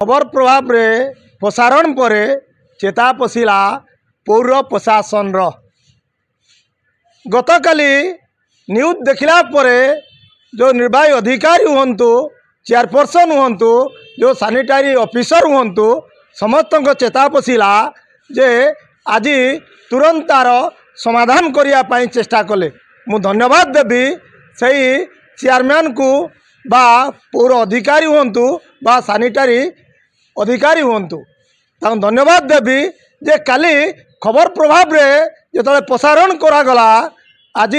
खबर प्रभाव रे प्रसारण पर चेता पशिला पौर प्रशासन गतकाली न्यूज देखला पर जो निर्वाही अधिकारी हूँ चेयरपर्सन हूँ जो सैनिटरी ऑफिसर हूँ समस्त चेता पशिला जे आज तुरंत तार समाधान करने चेष्टा कले। मु धन्यवाद देवी सही चेयरमैन को बा पौर अधिकारी हूँ बा सैनिटरी अधिकारी हूँ धन्यवाद देवी जे काली खबर प्रभाव रे जो प्रसारण करागला आज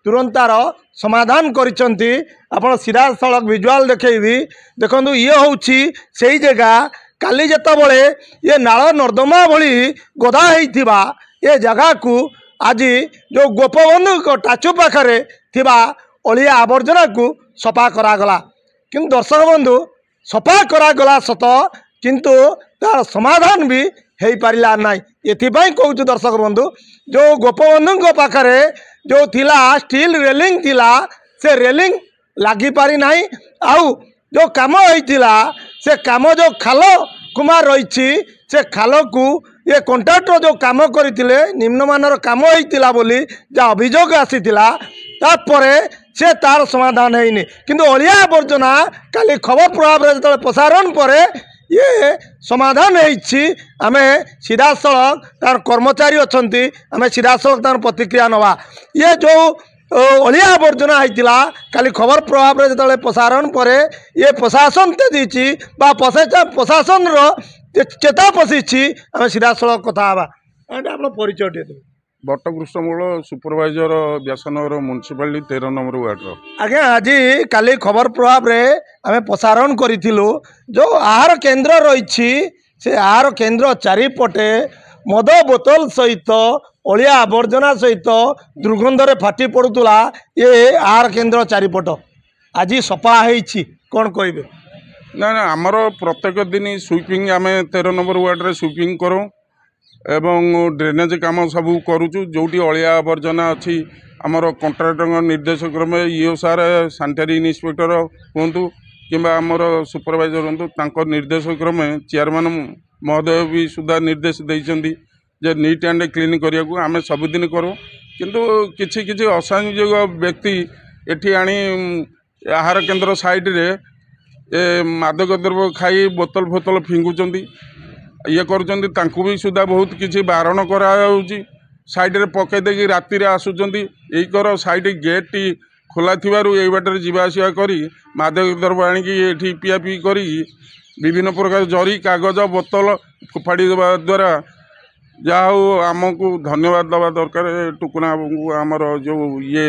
तुरंत तार समाधान करिसेंती। आपण सीधा सड़क विजुआल देखी देखु ये हूँ से जगह काली जितेबले ये नाल नर्दमा भली गदा होइथिबा ये जगह को आज जो गोपबंधु टाचू पाखरे थिबा अलिया आवर्जना को सफा करागला किंतु दर्शक बंधु सफा करागला सत किंतु तार समाधान भी हो पारा ना। एथिपाई कहूँ दर्शक बंधु जो गोपबंधु पाखरे जो थिला स्टील रेलिंग थिला से रेलिंग लगी पारि नाही आउ जो काम होइथिला से काम जो खाल कुमार रही से खाल को ये कॉन्ट्रैक्टर जो काम करते निम्नमानर काम होइथिला बोली जा अभियोग आसीथिला तापरे से तार समाधान होइनी किंतु अलिया आवर्जना काली खबर प्रभाव रे जो प्रसारण पर ये समाधान होइछि। आमे सीधा सड़क तार कर्मचारी अछंती आमे सीधा सड़क तार प्रतिक्रिया नवा ये जो अलिया आवर्जना होइथिला काली खबर प्रभाव रे जो प्रसारण पर ये प्रशासन तेजी बा प्रशासन रो चेता पशिछि आमे सीधा सड़क कथा हवा आपण परिचय दे बट्टकृष्णमूल supervisor Vyasanagar municipality 13 number ward आज्ञा आज काली खबर प्रभाव रे आमे प्रसारण करिथिलु जो आहार केन्द्र रही से आहार केन्द्र चारिपटे मद बोतल सहित अलिया आवर्जना सहित दुर्गंधरे फाटी पड़ूला ये आहार केन्द्र चारिपट आज सफा होइछि कौन कहबे ना ना आमर प्रत्येक दिन स्वीपिंग आम 13 नंबर वार्ड रे स्वीपिंग करूँ एवं ड्रेनेज काम सब करुचु जोटी अलिया आवर्जना अच्छी आमर कॉन्ट्रैक्टर निर्देश क्रमे ईओ सार सैनिटरी इन्स्पेक्टर हूँ कि आमर सुपरवाइजर हूँ निर्देश क्रमे चेयरमैन महोदय भी सुधा निर्देश देइछन्ती जे नीट एंड क्लीन करिया को आमे सबुदिन करूँ किंतु किछि किछि असंयोग व्यक्ति एठी आनी आहार केन्द्र साइड रे ए मादक द्रव्य खाई बोतल फोतल फिंगुचंती ये करुँच भी सुधा बहुत किसी बारण कराऊँगी साइड रे पकई देकी राति आसुँच कर साइड गेट टी खोला थिबारु एई बाटर जीवा आसिया करी मादक द्रव्य आनिकी एठी पिया पी करी विभिन्न प्रकार जरी कागज बोतल फोपाड़ी देवा द्वारा जहाँ आमको धन्यवाद दवा दरकार टुकुना आमर जो ये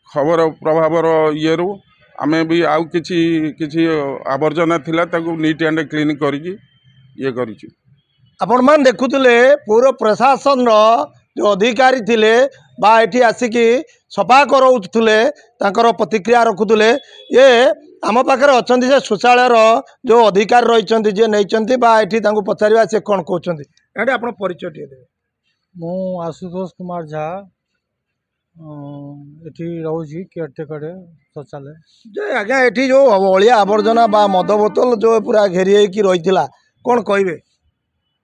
खबर प्रभावर ये रू आमे भी आउ किछि आवर्जना थिला ताकू नीट एंड क्लीन करिकी ये करिछु। आपण मान देखुले पौर प्रशासन जो अधिकारी थिले बा एठी आसिकी सफा करौथुले तांकर प्रतिक्रिया रखुले ये आम पाखे अच्छा से शौचालय जो अधिकारी रही जे नहीं बा एठी तांको पचारिबा से कौन कहते एटे आपण परिचय दिए देबे। मु आशुतोष कुमार झा एठी रहूची केयरटेकर शौचालय जे आज्ञा एठी जो अलिया आवर्जना बा मद बोतल जो पूरा घेरी होई रही कौन कहबे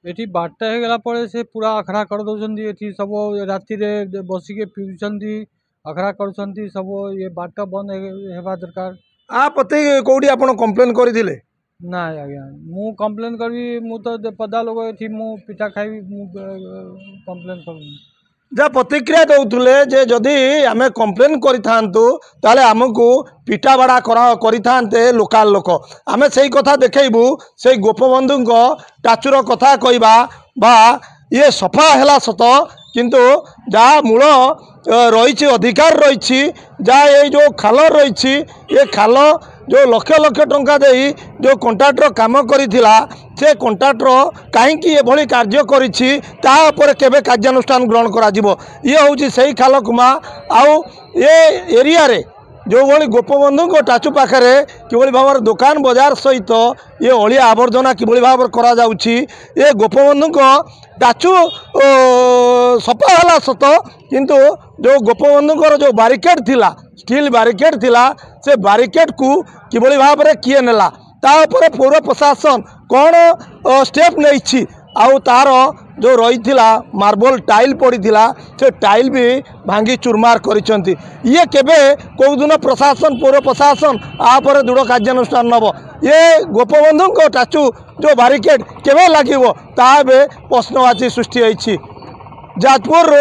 एठी बारटा हो गला परे से पूरा अखड़ा कर दउछन्ती एठी सब राति रे बसिके पिउछन्ती अखड़ा करछन्ती सब ये बाट बंद हेबा दरकार। आ पते कोडी आपण कंप्लेन करिथिले ना आज्ञा मु कंप्लेन करबी मु तो पदा लोग एठी मु पिठा खाइबी मु कंप्लेन करबी जा प्रतिक्रिया दौले जे जदि आम कंप्लेन करें आमको पिटा बाड़ा करते लोकाल लोक आम से कथा देखू से गोपबंधु टाचुर कथा कहवा बा ये सफा है सत किंतु जहाँ मूल रही अधिकार रही जहाँ ये जो खाल रही ये खाल जो लक्ष लक्ष टंका दे जो कॉन्ट्रैक्टर काम करिथिला से कॉन्ट्रैक्टर कहीं एभली कार्य करिछि ताहा ऊपर केबे कार्यानुष्ठान ग्रहण करा जिवो ये होउछि सही खाल कुमा आउ ये एरिया रे जो भली गोपबंधु टाचू पाखे किभली भाव दुकान बजार सहित ये अलिया आवर्जना किभली भाव करा जाउछि ये गोपबंधु टाचू सफा है सत किंतु जो गोपबंधुकर जो बारिकेड थिला स्टील बारिकेड थिला से बारिकेड को किभली भाव में किए नेला तापर पौर प्रशासन कौन स्टेप नहीं आउ तार जो रही मार्बल टाइल पड़ा से टाइल भी भांगी चूरमार करिसेंती। ये केबे कौ दिन प्रशासन पौर प्रशासन आपर दृढ़ कार्यानुष्ठान नब ये गोपबंधु स्टाच्यू जो बारिकेड केबे लगे ताबे प्रश्नवाची सृष्टि होइछि। जाजपुर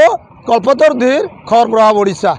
कल्पतरू धीर खबर प्रभाव ओडिशा।